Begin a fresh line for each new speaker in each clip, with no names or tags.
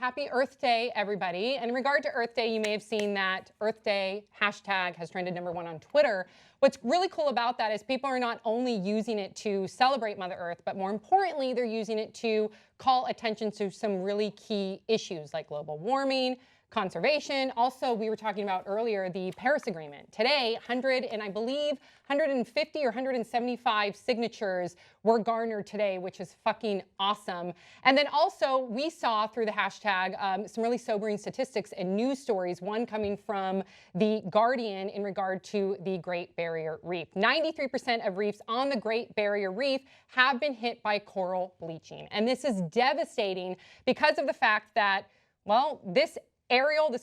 Happy Earth Day, everybody. And in regard to Earth Day, you may have seen that Earth Day hashtag has trended #1 on Twitter. What's really cool about that is people are not only using it to celebrate Mother Earth, but more importantly, they're using it to call attention to some really key issues like global warming, conservation. Also, we were talking about earlier the Paris Agreement. Today, 100 and I believe 150 or 175 signatures were garnered today, which is fucking awesome. And then also we saw through the hashtag some really sobering statistics and news stories, one coming from The Guardian in regard to the Great Barrier Reef. 93% of reefs on the Great Barrier Reef have been hit by coral bleaching. And this is devastating because of the fact that, well, this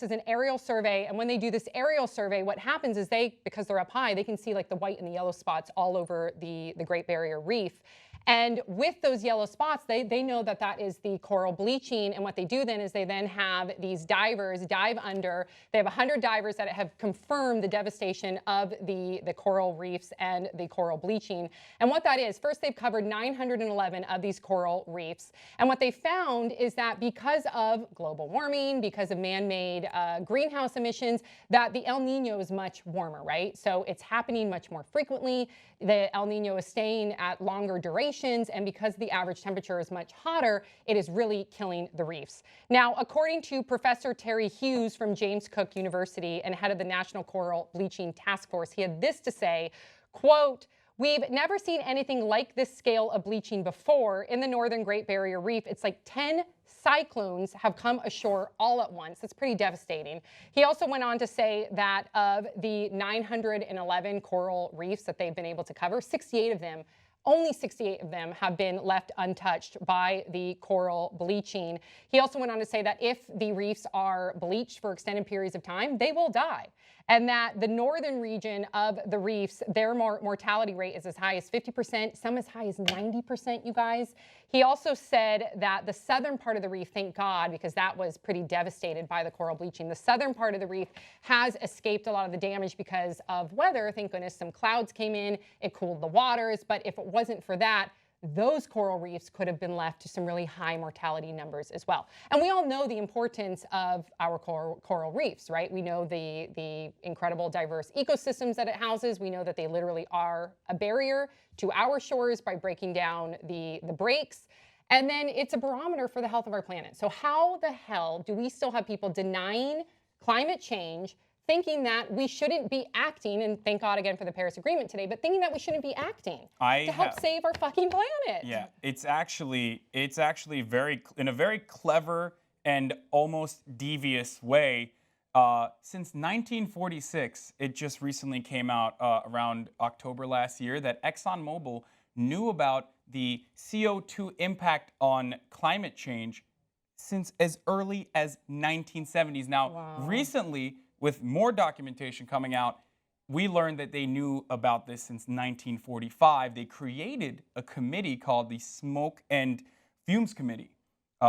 is an aerial survey, and when they do this aerial survey, what happens is because they're up high, they can see like the white and the yellow spots all over the Great Barrier Reef. And with those yellow spots, they know that that is the coral bleaching. And what they do then is they then have these divers dive under. They have 100 divers that have confirmed the devastation of the coral reefs and the coral bleaching. And what that is, first they've covered 911 of these coral reefs. And what they found is that because of global warming, because of man-made greenhouse emissions, that the El Nino is much warmer, right? So it's happening much more frequently. The El Nino is staying at longer durations, and because the average temperature is much hotter, it is really killing the reefs. Now, according to Professor Terry Hughes from James Cook University and head of the National Coral Bleaching Task Force, he had this to say, quote, "We've never seen anything like this scale of bleaching before in the northern Great Barrier Reef. It's like 10 cyclones have come ashore all at once. It's pretty devastating." He also went on to say that of the 911 coral reefs that they've been able to cover, only 68 of them have been left untouched by the coral bleaching. He also went on to say that if the reefs are bleached for extended periods of time, they will die. And that the northern region of the reefs, their mortality rate is as high as 50%, some as high as 90%, you guys. He also said that the southern part of the reef, thank God, because that was pretty devastated by the coral bleaching. The southern part of the reef has escaped a lot of the damage because of weather. Thank goodness some clouds came in, it cooled the waters, but if it wasn't for that, those coral reefs could have been left to some really high mortality numbers as well. And we all know the importance of our coral reefs, right? We know the incredible diverse ecosystems that it houses. We know that they literally are a barrier to our shores by breaking down the breaks. And then it's a barometer for the health of our planet. So how the hell do we still have people denying climate change, thinking that we shouldn't be acting, and thank God again for the Paris Agreement today, but thinking that we shouldn't be acting to help save our fucking planet?
Yeah, it's actually in a very clever and almost devious way. Since 1946, it just recently came out around October last year that ExxonMobil knew about the CO2 impact on climate change since as early as 1970s. Now, recently, with more documentation coming out, we learned that they knew about this since 1945. They created a committee called the Smoke and Fumes Committee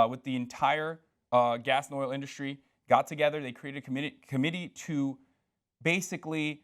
with the entire gas and oil industry. Got together, they created a committee to basically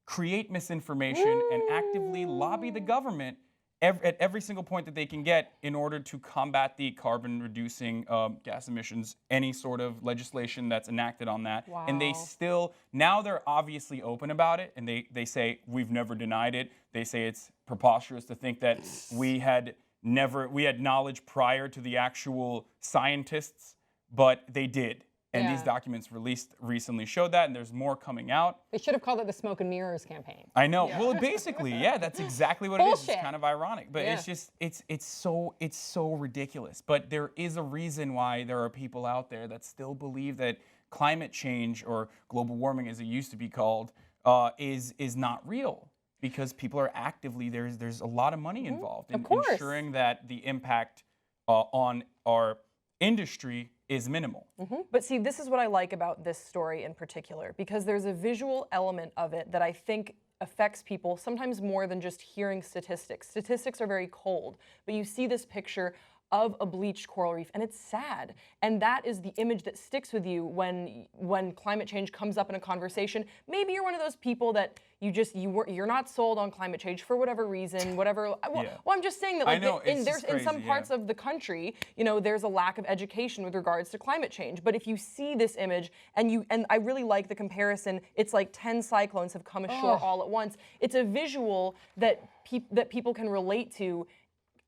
create misinformation and actively lobby the government at every single point that they can get in order to combat the carbon-reducing gas emissions, any sort of legislation that's enacted on that.
Wow.
And they still, now they're obviously open about it, and they say, we've never denied it. They say it's preposterous to think that we had knowledge prior to the actual scientists, but they did. And these documents released recently showed that, and there's more coming out.
They should have called it the Smoke and Mirrors campaign.
I know. Yeah. Well, basically, yeah, that's exactly what it is. It's kind of ironic, but
yeah.
it's just it's so ridiculous. But there is a reason why there are people out there that still believe that climate change, or global warming as it used to be called, is not real, because people are actively there's a lot of money involved in ensuring that the impact on our industry is minimal.
But see, this is what I like about this story in particular, because there's a visual element of it that I think affects people sometimes more than just hearing statistics. Statistics are very cold, but you see this picture of a bleached coral reef, and it's sad. And that is the image that sticks with you when climate change comes up in a conversation. Maybe you're one of those people that you're not sold on climate change for whatever reason, whatever. Well, I'm just saying that like in some parts of the country, you know, there's a lack of education with regards to climate change. But if you see this image and I really like the comparison, it's like 10 cyclones have come ashore all at once. It's a visual that people can relate to,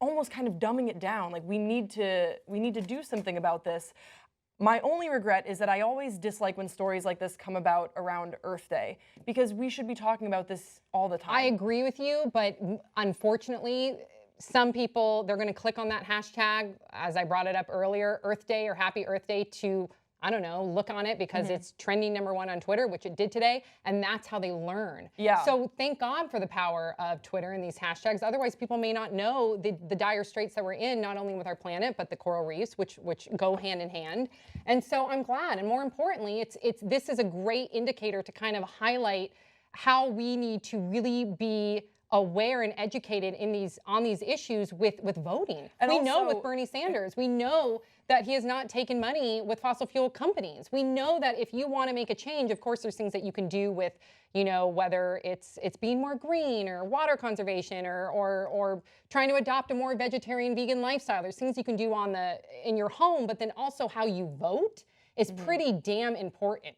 almost kind of dumbing it down. Like we need to do something about this. My only regret is that I always dislike when stories like this come about around Earth Day, because we should be talking about this all the time.
I agree with you, but unfortunately, some people, they're going to click on that hashtag, as I brought it up earlier, Earth Day or Happy Earth Day, to, I don't know, look on it because it's trending #1 on Twitter, which it did today, and that's how they learn.
Yeah.
So thank God for the power of Twitter and these hashtags. Otherwise, people may not know the dire straits that we're in, not only with our planet, but the coral reefs, which go hand in hand. And so I'm glad, and more importantly, this is a great indicator to kind of highlight how we need to really be aware and educated on these issues with voting. And we know with Bernie Sanders, we know that he has not taken money with fossil fuel companies. We know that if you want to make a change, of course, there's things that you can do with, you know, whether it's being more green or water conservation or trying to adopt a more vegetarian, vegan lifestyle. There's things you can do in your home, but then also how you vote is pretty damn important.